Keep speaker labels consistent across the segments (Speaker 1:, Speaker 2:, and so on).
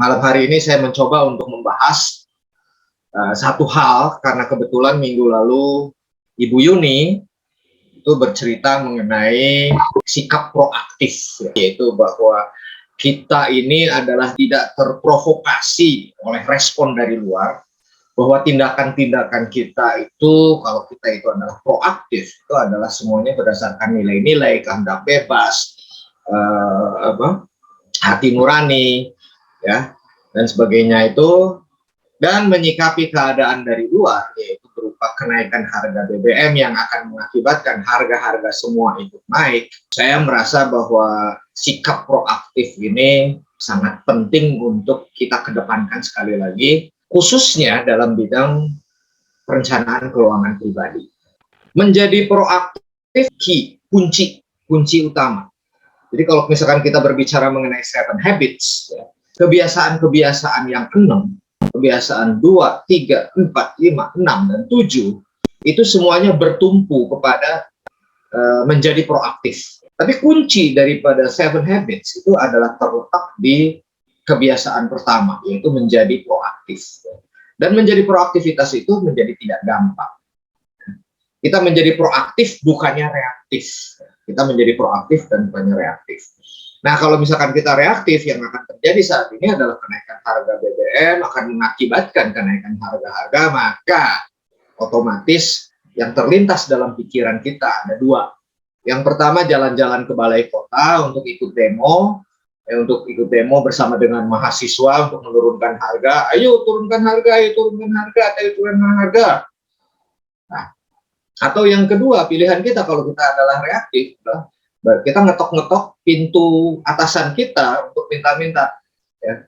Speaker 1: Malam hari ini saya mencoba untuk membahas satu hal karena kebetulan minggu lalu Ibu Yuni itu bercerita mengenai sikap proaktif, yaitu bahwa kita ini adalah tidak terprovokasi oleh respon dari luar, bahwa tindakan-tindakan kita itu, kalau kita itu adalah proaktif, itu adalah semuanya berdasarkan nilai-nilai, kehendak bebas, hati nurani, ya, dan sebagainya itu, dan menyikapi keadaan dari luar, yaitu berupa kenaikan harga BBM yang akan mengakibatkan harga-harga semua ikut naik. Saya merasa bahwa sikap proaktif ini sangat penting untuk kita kedepankan sekali lagi, khususnya dalam bidang perencanaan keuangan pribadi. Menjadi proaktif kunci utama. Jadi kalau misalkan kita berbicara mengenai 7 habits, ya, kebiasaan-kebiasaan yang 6, kebiasaan 2, 3, 4, 5, 6, dan 7, itu semuanya bertumpu kepada menjadi proaktif. Tapi kunci daripada 7 habits itu adalah terletak di kebiasaan pertama, yaitu menjadi proaktif. Dan menjadi proaktivitas itu menjadi tidak gampang. Kita menjadi proaktif bukannya reaktif. Kita menjadi proaktif dan bukannya reaktif. Nah, kalau misalkan kita reaktif, yang akan terjadi saat ini adalah kenaikan harga BBM akan mengakibatkan kenaikan harga-harga, maka otomatis yang terlintas dalam pikiran kita ada dua. Yang pertama, jalan-jalan ke balai kota untuk ikut demo, bersama dengan mahasiswa untuk menurunkan harga. Ayo turunkan harga, ayo turunkan harga, ayo turunkan harga. Nah, atau yang kedua, pilihan kita kalau kita adalah reaktif, kita ngetok-ngetok pintu atasan kita untuk minta-minta, ya,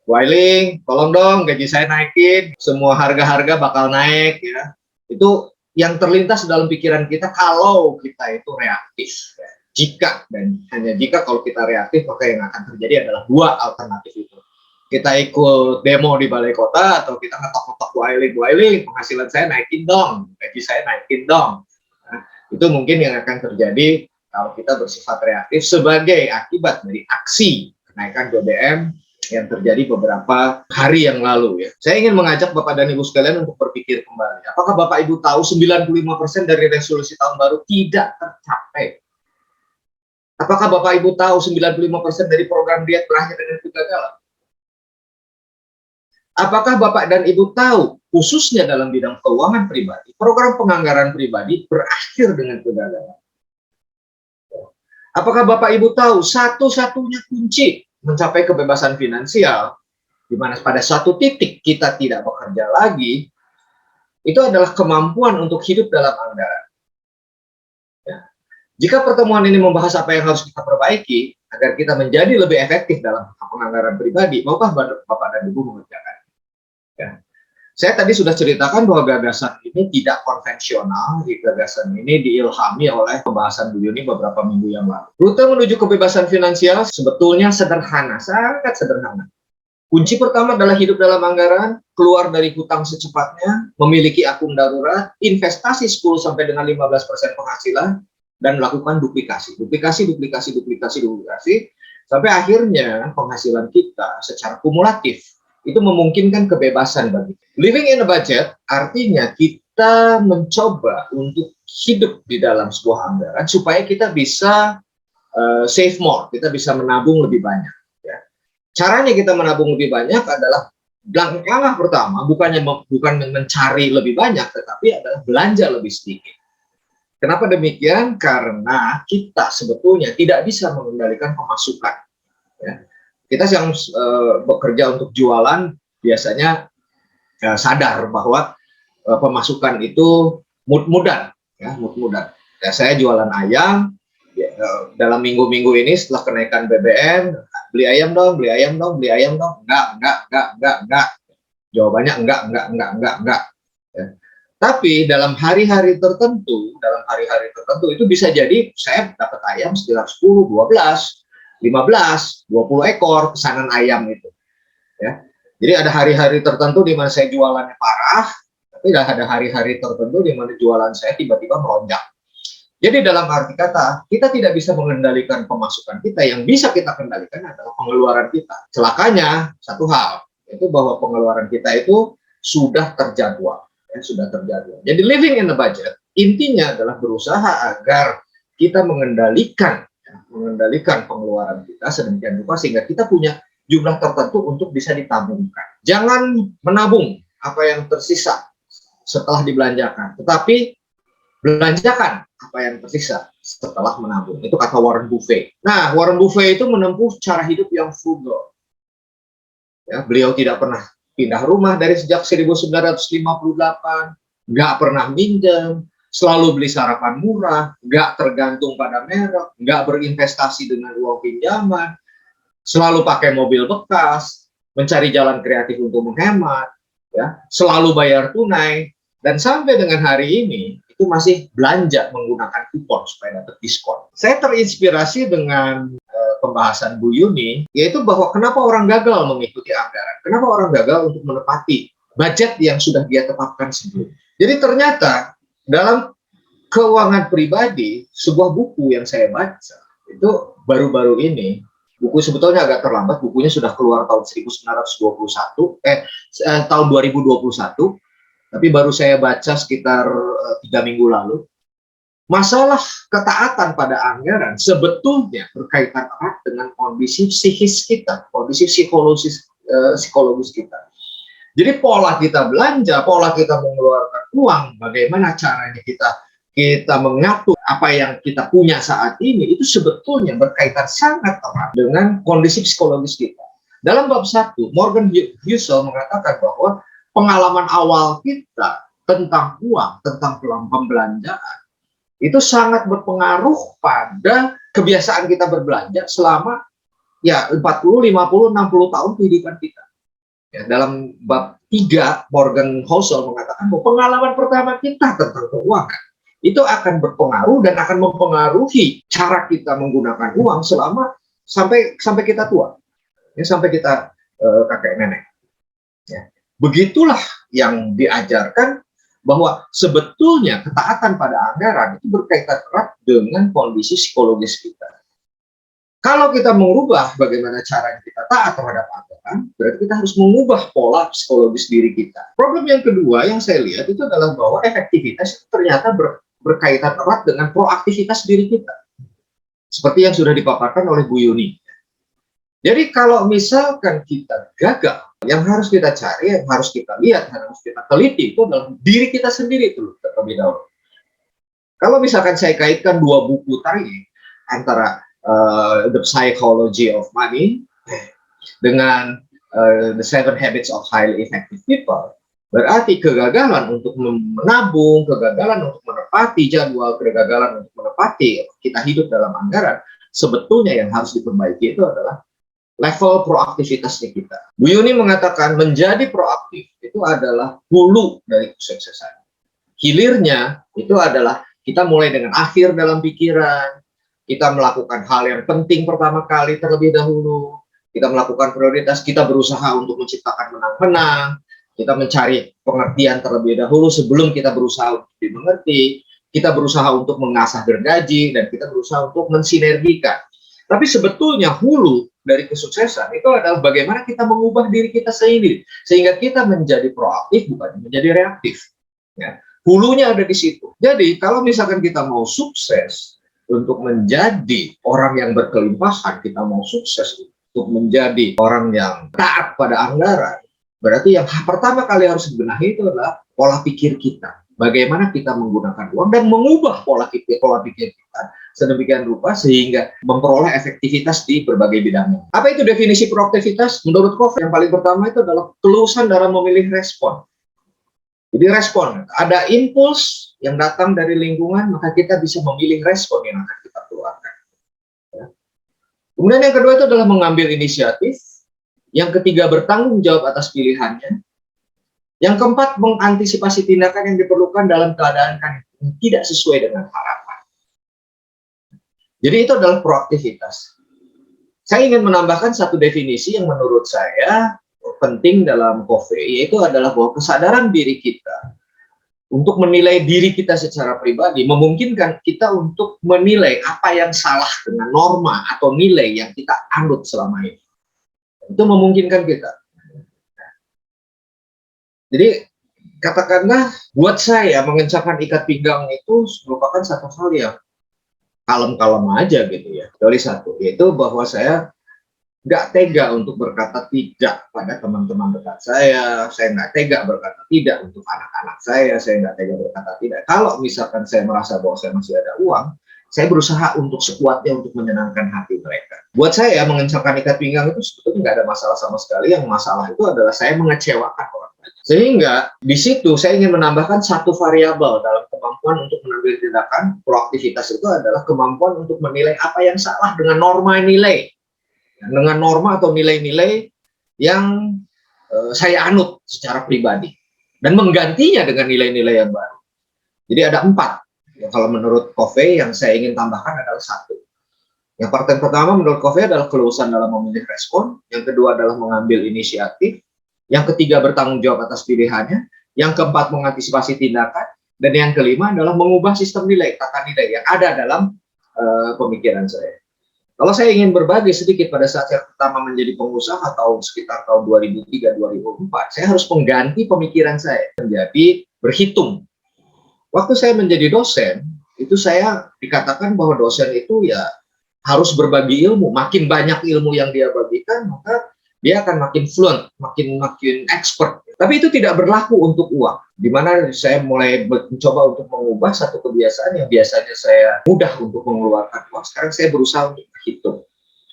Speaker 1: Wailing, tolong dong gaji saya naikin, semua harga-harga bakal naik, ya. Itu yang terlintas dalam pikiran kita kalau kita itu reaktif. Ya. Jika dan hanya jika kalau kita reaktif, maka yang akan terjadi adalah dua alternatif itu. Kita ikut demo di balai kota, atau kita ngetok-ngetok Wailing, penghasilan saya naikin dong, gaji saya naikin dong. Nah, itu mungkin yang akan terjadi kalau kita bersifat reaktif sebagai akibat dari aksi kenaikan BBM yang terjadi beberapa hari yang lalu, ya. Saya ingin mengajak Bapak dan Ibu sekalian untuk berpikir kembali. Apakah Bapak Ibu tahu 95% dari resolusi tahun baru tidak tercapai? Apakah Bapak Ibu tahu 95% dari program diet berakhir dengan kegagalan? Apakah Bapak dan Ibu tahu, khususnya dalam bidang keuangan pribadi, program penganggaran pribadi berakhir dengan kegagalan? Apakah Bapak Ibu tahu, satu-satunya kunci mencapai kebebasan finansial, di mana pada suatu titik kita tidak bekerja lagi, itu adalah kemampuan untuk hidup dalam anggaran. Ya. Jika pertemuan ini membahas apa yang harus kita perbaiki, agar kita menjadi lebih efektif dalam penganggaran pribadi, maukah Bapak dan Ibu mengerjakan? Ya. Saya tadi sudah ceritakan bahwa gagasan ini tidak konvensional, gagasan ini diilhami oleh pembahasan Bu Yuni beberapa minggu yang lalu. Rute menuju kebebasan finansial sebetulnya sederhana, sangat sederhana. Kunci pertama adalah hidup dalam anggaran, keluar dari hutang secepatnya, memiliki akun darurat, investasi 10 sampai dengan 15% penghasilan, dan melakukan duplikasi, sampai akhirnya penghasilan kita secara kumulatif itu memungkinkan kebebasan bagi kita. Living in a budget artinya kita mencoba untuk hidup di dalam sebuah anggaran supaya kita bisa save more, kita bisa menabung lebih banyak. Ya. Caranya kita menabung lebih banyak adalah langkah pertama bukan mencari lebih banyak, tetapi adalah belanja lebih sedikit. Kenapa demikian? Karena kita sebetulnya tidak bisa mengendalikan pemasukan. Ya. Kita yang bekerja untuk jualan biasanya sadar bahwa pemasukan itu mud-mudan, ya, mud-mudan. Ya, saya jualan ayam, ya, dalam minggu-minggu ini setelah kenaikan BBM, beli ayam dong, enggak. Jawabannya enggak. Ya. Tapi dalam hari-hari tertentu itu bisa jadi saya dapat ayam sekitar 10, 12, 15, 20 ekor pesanan ayam itu, ya. Jadi ada hari-hari tertentu di mana saya jualannya parah, tapi ada hari-hari tertentu di mana jualan saya tiba-tiba melonjak. Jadi dalam arti kata, kita tidak bisa mengendalikan pemasukan kita, yang bisa kita kendalikan adalah pengeluaran kita. Celakanya, satu hal, yaitu bahwa pengeluaran kita itu sudah terjadwal. Ya, sudah terjadwal. Jadi living in the budget, intinya adalah berusaha agar kita mengendalikan pengeluaran kita sedemikian rupa sehingga kita punya jumlah tertentu untuk bisa ditabungkan. Jangan menabung apa yang tersisa setelah dibelanjakan, tetapi belanjakan apa yang tersisa setelah menabung. Itu kata Warren Buffett. Nah, Warren Buffett itu menempuh cara hidup yang frugal. Ya, beliau tidak pernah pindah rumah dari sejak 1958, nggak pernah minjem, selalu beli sarapan murah, nggak tergantung pada merek, nggak berinvestasi dengan uang pinjaman, selalu pakai mobil bekas, mencari jalan kreatif untuk menghemat, ya, selalu bayar tunai, dan sampai dengan hari ini itu masih belanja menggunakan kupon supaya dapat diskon. Saya terinspirasi dengan pembahasan Bu Yuni, yaitu bahwa kenapa orang gagal mengikuti anggaran, kenapa orang gagal untuk menepati budget yang sudah dia tetapkan sebelumnya. Jadi ternyata dalam keuangan pribadi, sebuah buku yang saya baca itu baru-baru ini, buku sebetulnya agak terlambat, bukunya sudah keluar tahun 1921, tahun 2021, tapi baru saya baca sekitar 3 minggu lalu. Masalah ketaatan pada anggaran sebetulnya berkaitan erat dengan kondisi psikis kita, kondisi psikologis kita. Jadi pola kita belanja, pola kita mengeluarkan uang, bagaimana caranya kita mengatur apa yang kita punya saat ini, itu sebetulnya berkaitan sangat erat dengan kondisi psikologis kita. Dalam bab 1, Morgan Housel mengatakan bahwa pengalaman awal kita tentang uang, tentang pembelanjaan, itu sangat berpengaruh pada kebiasaan kita berbelanja selama ya 40, 50, 60 tahun kehidupan kita. Ya, dalam bab 3, Morgan Housel mengatakan bahwa pengalaman pertama kita tentang keuangan itu akan berpengaruh dan akan mempengaruhi cara kita menggunakan uang selama sampai kita tua, ya, sampai kita kakek nenek. Ya. Begitulah yang diajarkan, bahwa sebetulnya ketaatan pada anggaran itu berkaitan erat dengan kondisi psikologis kita. Kalau kita mengubah bagaimana cara kita taat terhadap anggaran, berarti kita harus mengubah pola psikologis diri kita. Problem yang kedua yang saya lihat itu adalah bahwa efektivitas itu ternyata berkaitan erat dengan proaktivitas diri kita. Seperti yang sudah dipaparkan oleh Bu Yuni. Jadi kalau misalkan kita gagal, yang harus kita cari, yang harus kita lihat, yang harus kita teliti itu adalah diri kita sendiri itu terlebih dahulu. Kalau misalkan saya kaitkan dua buku tadi antara The Psychology of Money dengan The 7 Habits of Highly Effective People, berarti kegagalan untuk menabung, kegagalan untuk menepati jadwal, kegagalan untuk menepati kita hidup dalam anggaran, sebetulnya yang harus diperbaiki itu adalah level proaktivitasnya kita. Bu Yuni mengatakan menjadi proaktif itu adalah hulu dari kesuksesan. Hilirnya itu adalah kita mulai dengan akhir dalam pikiran, kita melakukan hal yang penting pertama kali terlebih dahulu, kita melakukan prioritas, kita berusaha untuk menciptakan menang-menang, kita mencari pengertian terlebih dahulu sebelum kita berusaha untuk dimengerti, kita berusaha untuk mengasah gergaji, dan kita berusaha untuk mensinergikan. Tapi sebetulnya hulu dari kesuksesan itu adalah bagaimana kita mengubah diri kita sendiri sehingga kita menjadi proaktif bukan menjadi reaktif. Ya. Hulunya ada di situ. Jadi kalau misalkan kita mau sukses untuk menjadi orang yang berkelimpahan, kita mau sukses untuk menjadi orang yang taat pada anggaran, berarti yang pertama kali harus dibenahi itu adalah pola pikir kita. Bagaimana kita menggunakan uang dan mengubah pola pikir kita sedemikian rupa sehingga memperoleh efektivitas di berbagai bidangnya. Apa itu definisi proaktivitas? Menurut Covey, yang paling pertama itu adalah kelulusan dalam memilih respon. Jadi respon, ada impuls yang datang dari lingkungan, maka kita bisa memilih respon yang akan kita keluarkan. Ya. Kemudian yang kedua itu adalah mengambil inisiatif. Yang ketiga, bertanggung jawab atas pilihannya. Yang keempat, mengantisipasi tindakan yang diperlukan dalam keadaan yang tidak sesuai dengan harapan. Jadi itu adalah proaktivitas. Saya ingin menambahkan satu definisi yang menurut saya penting dalam Covey, yaitu adalah bahwa kesadaran diri kita untuk menilai diri kita secara pribadi, memungkinkan kita untuk menilai apa yang salah dengan norma atau nilai yang kita anut selama ini. Itu memungkinkan kita. Jadi katakanlah buat saya mengencangkan ikat pinggang itu merupakan satu hal yang kalem-kalem aja gitu ya. Dari satu, yaitu bahwa saya nggak tega untuk berkata tidak pada teman-teman dekat saya nggak tega berkata tidak untuk anak-anak saya nggak tega berkata tidak. Kalau misalkan saya merasa bahwa saya masih ada uang, saya berusaha untuk sekuatnya untuk menyenangkan hati mereka. Buat saya mengencangkan ikat pinggang itu sebetulnya nggak ada masalah sama sekali. Yang masalah itu adalah saya mengecewakan orang lain. Sehingga di situ saya ingin menambahkan satu variabel dalam kemampuan untuk mengambil tindakan. Proaktivitas itu adalah kemampuan untuk menilai apa yang salah dengan norma nilai, dengan norma atau nilai-nilai yang saya anut secara pribadi, dan menggantinya dengan nilai-nilai yang baru. Jadi ada 4. Ya, kalau menurut Covey yang saya ingin tambahkan adalah 1. Yang pertama menurut Covey adalah kelulusan dalam memilih respon. Yang kedua adalah mengambil inisiatif. Yang ketiga bertanggung jawab atas pilihannya. Yang keempat mengantisipasi tindakan. Dan yang kelima adalah mengubah sistem nilai, tata nilai yang ada dalam pemikiran saya. Kalau saya ingin berbagi sedikit, pada saat saya pertama menjadi pengusaha tahun sekitar tahun 2003-2004, saya harus mengganti pemikiran saya menjadi berhitung. Waktu saya menjadi dosen, itu saya dikatakan bahwa dosen itu ya harus berbagi ilmu. Makin banyak ilmu yang dia bagikan, maka dia akan makin fluent, makin expert. Tapi itu tidak berlaku untuk uang. Di mana saya mulai mencoba untuk mengubah satu kebiasaan yang biasanya saya mudah untuk mengeluarkan uang, sekarang saya berusaha untuk berhitung.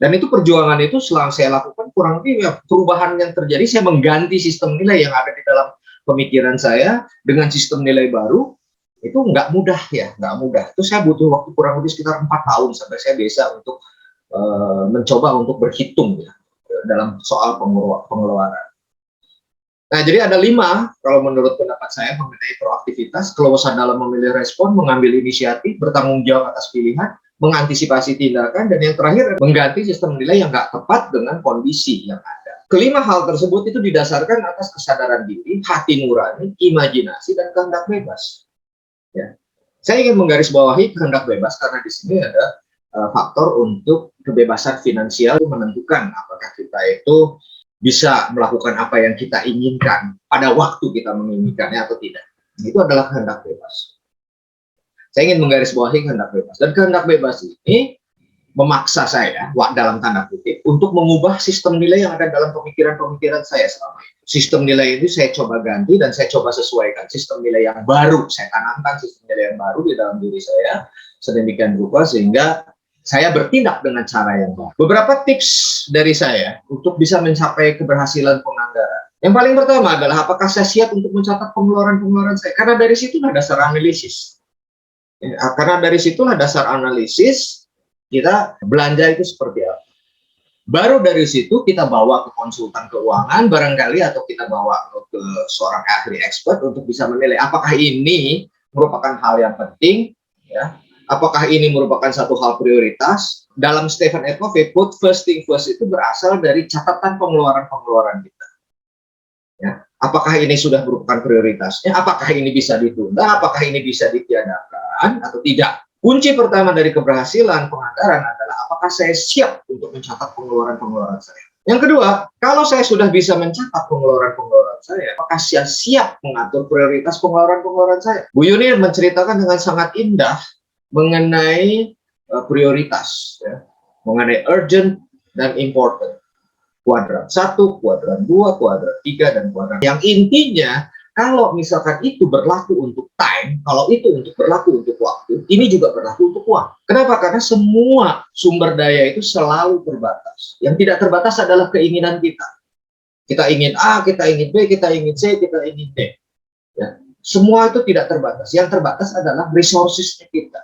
Speaker 1: Dan itu perjuangan itu selama saya lakukan kurang lebih ya, perubahan yang terjadi, saya mengganti sistem nilai yang ada di dalam pemikiran saya dengan sistem nilai baru. Itu nggak mudah ya, nggak mudah. Itu saya butuh waktu kurang lebih sekitar 4 tahun sampai saya bisa untuk mencoba untuk berhitung ya, dalam soal pengeluaran. Nah, jadi ada 5 kalau menurut pendapat saya mengenai proaktivitas: kelulusan dalam memilih respon, mengambil inisiatif, bertanggung jawab atas pilihan, mengantisipasi tindakan, dan yang terakhir mengganti sistem nilai yang nggak tepat dengan kondisi yang ada. Kelima hal tersebut itu didasarkan atas kesadaran diri, hati nurani, imajinasi, dan kehendak bebas. Ya. Saya ingin menggarisbawahi kehendak bebas karena di sini ada faktor untuk kebebasan finansial menentukan apakah kita itu bisa melakukan apa yang kita inginkan pada waktu kita menginginkannya atau tidak. Itu adalah kehendak bebas. Saya ingin menggarisbawahi kehendak bebas. Dan kehendak bebas ini memaksa saya, dalam tanda kutip, untuk mengubah sistem nilai yang ada dalam pemikiran-pemikiran saya selama ini. Sistem nilai ini saya coba ganti dan saya coba sesuaikan sistem nilai yang baru. Saya tanamkan sistem nilai yang baru di dalam diri saya sedemikian rupa sehingga saya bertindak dengan cara yang baik. Beberapa tips dari saya untuk bisa mencapai keberhasilan penganggaran. Yang paling pertama adalah apakah saya siap untuk mencatat pengeluaran-pengeluaran saya. Karena dari situlah dasar analisis. Karena dari situlah dasar analisis kita belanja itu seperti apa. Baru dari situ kita bawa ke konsultan keuangan barangkali, atau kita bawa ke seorang ahli expert untuk bisa menilai apakah ini merupakan hal yang penting, ya. Apakah ini merupakan satu hal prioritas. Dalam Stephen R. Covey, put first thing first itu berasal dari catatan pengeluaran-pengeluaran kita. Ya. Apakah ini sudah merupakan prioritasnya? Apakah ini bisa ditunda? Apakah ini bisa ditiadakan atau tidak? Kunci pertama dari keberhasilan penganggaran adalah apakah saya siap untuk mencatat pengeluaran-pengeluaran saya. Yang kedua, kalau saya sudah bisa mencatat pengeluaran-pengeluaran saya, apakah saya siap mengatur prioritas pengeluaran-pengeluaran saya? Bu Yuni menceritakan dengan sangat indah mengenai prioritas, ya, mengenai urgent dan important. Kuadran 1, kuadran 2, kuadran 3, dan kuadran. Yang intinya, kalau misalkan itu berlaku untuk time, kalau itu berlaku untuk waktu, ini juga berlaku untuk uang. Kenapa? Karena semua sumber daya itu selalu terbatas. Yang tidak terbatas adalah keinginan kita. Kita ingin A, kita ingin B, kita ingin C, kita ingin D. Ya. Semua itu tidak terbatas. Yang terbatas adalah resources-nya kita.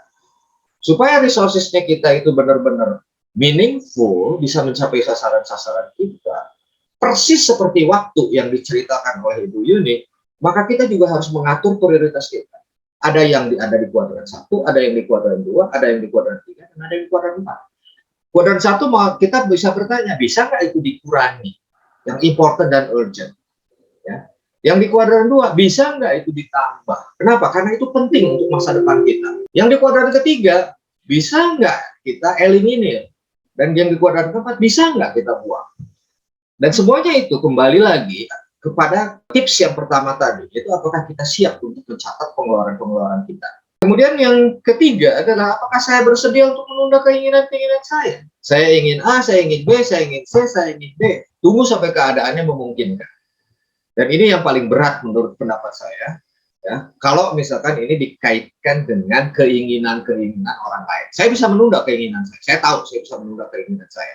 Speaker 1: Supaya resources-nya kita itu benar-benar meaningful, bisa mencapai sasaran-sasaran kita, persis seperti waktu yang diceritakan oleh Ibu Yuni, maka kita juga harus mengatur prioritas kita. Ada yang ada di kuadran 1, ada yang di kuadran 2, ada yang di kuadran 3, dan ada yang di kuadran 4. Kuadran 1 kita bisa bertanya, bisa nggak itu dikurangi? Yang important dan urgent. Ya. Yang di kuadran 2, bisa nggak itu ditambah? Kenapa? Karena itu penting untuk masa depan kita. Yang di kuadran ketiga, bisa nggak kita eliminir? Dan yang di kuadran keempat, bisa nggak kita buang? Dan semuanya itu kembali lagi kepada tips yang pertama tadi, yaitu apakah kita siap untuk mencatat pengeluaran-pengeluaran kita. Kemudian yang ketiga adalah apakah saya bersedia untuk menunda keinginan-keinginan saya. Saya ingin A, saya ingin B, saya ingin C, saya ingin D. Tunggu sampai keadaannya memungkinkan. Dan ini yang paling berat menurut pendapat saya. Ya, kalau misalkan ini dikaitkan dengan keinginan-keinginan orang lain. Saya bisa menunda keinginan saya. Saya tahu saya bisa menunda keinginan saya.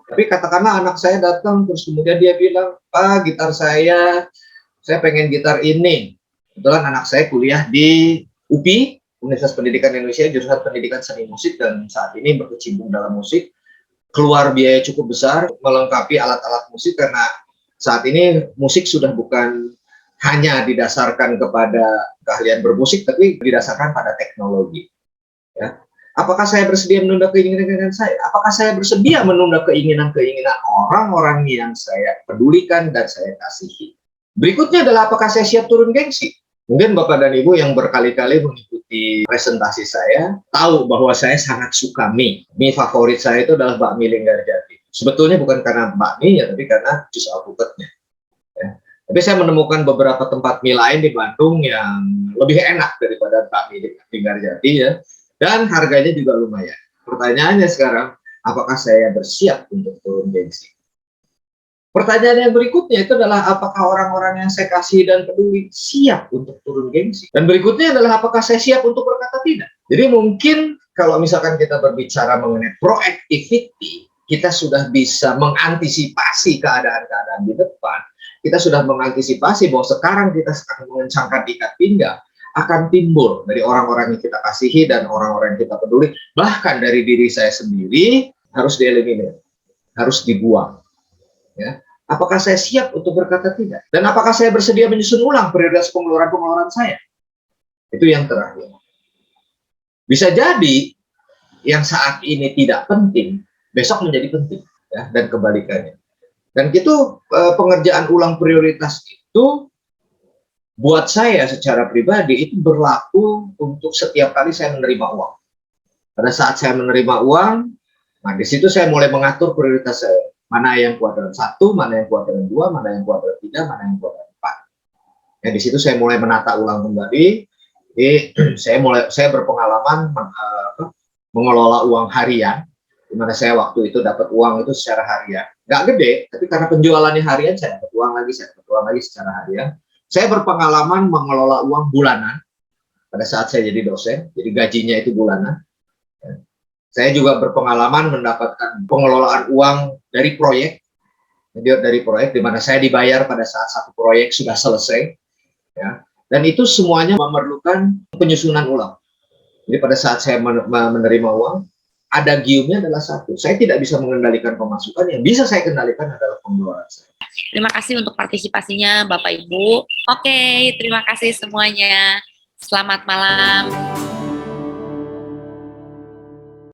Speaker 1: Tapi katakanlah anak saya datang terus kemudian dia bilang, Pak, gitar saya pengen gitar ini. Kebetulan anak saya kuliah di UPI, Universitas Pendidikan Indonesia, jurusan Pendidikan Seni Musik, dan saat ini berkecimpung dalam musik. Keluar biaya cukup besar melengkapi alat-alat musik, karena saat ini musik sudah bukan hanya didasarkan kepada keahlian bermusik, tapi didasarkan pada teknologi. Ya. Apakah saya bersedia menunda keinginan-keinginan saya? Apakah saya bersedia menunda keinginan-keinginan orang-orang yang saya pedulikan dan saya kasihi? Berikutnya adalah apakah saya siap turun gengsi? Mungkin Bapak dan Ibu yang berkali-kali mengikuti presentasi saya tahu bahwa saya sangat suka mie. Mie favorit saya itu adalah bakmi Linggarjati. Sebetulnya bukan karena bakmi ya, tapi karena jus alpukatnya. Ya. Tapi saya menemukan beberapa tempat mie lain di Bandung yang lebih enak daripada bakmi Linggarjati ya. Dan harganya juga lumayan. Pertanyaannya sekarang, apakah saya bersiap untuk turun gengsi? Pertanyaan yang berikutnya itu adalah apakah orang-orang yang saya kasih dan peduli siap untuk turun gengsi? Dan berikutnya adalah apakah saya siap untuk berkata tidak? Jadi mungkin kalau misalkan kita berbicara mengenai proactivity, kita sudah bisa mengantisipasi keadaan-keadaan di depan. Kita sudah mengantisipasi bahwa sekarang kita akan mengencangkan ikat pinggang, akan timbul dari orang-orang yang kita kasihi dan orang-orang yang kita peduli, bahkan dari diri saya sendiri harus dieliminir, harus dibuang. Ya. Apakah saya siap untuk berkata tidak? Dan apakah saya bersedia menyusun ulang prioritas pengeluaran-pengeluaran saya? Itu yang terakhir. Bisa jadi yang saat ini tidak penting, besok menjadi penting, ya, dan kebalikannya. Dan itu pengerjaan ulang prioritas itu buat saya secara pribadi itu berlaku untuk setiap kali saya menerima uang. Pada saat saya menerima uang, nah di situ saya mulai mengatur prioritas saya. Mana yang kuadran 1, mana yang kuadran 2, mana yang kuadran 3, mana yang kuadran 4. Ya, di situ saya mulai menata ulang kembali. Jadi saya berpengalaman mengelola uang harian, di mana saya waktu itu dapat uang itu secara harian. Nggak gede, tapi karena penjualannya harian, saya dapat uang lagi secara harian. Saya berpengalaman mengelola uang bulanan pada saat saya jadi dosen, jadi gajinya itu bulanan. Saya juga berpengalaman mendapatkan pengelolaan uang dari proyek, di mana saya dibayar pada saat satu proyek sudah selesai, ya. Dan itu semuanya memerlukan penyusunan ulang. Jadi pada saat saya menerima uang, ada giumnya adalah satu, saya tidak bisa mengendalikan pemasukan, yang bisa saya kendalikan adalah pengeluaran saya.
Speaker 2: Terima kasih untuk partisipasinya Bapak Ibu. Oke, terima kasih semuanya. Selamat malam.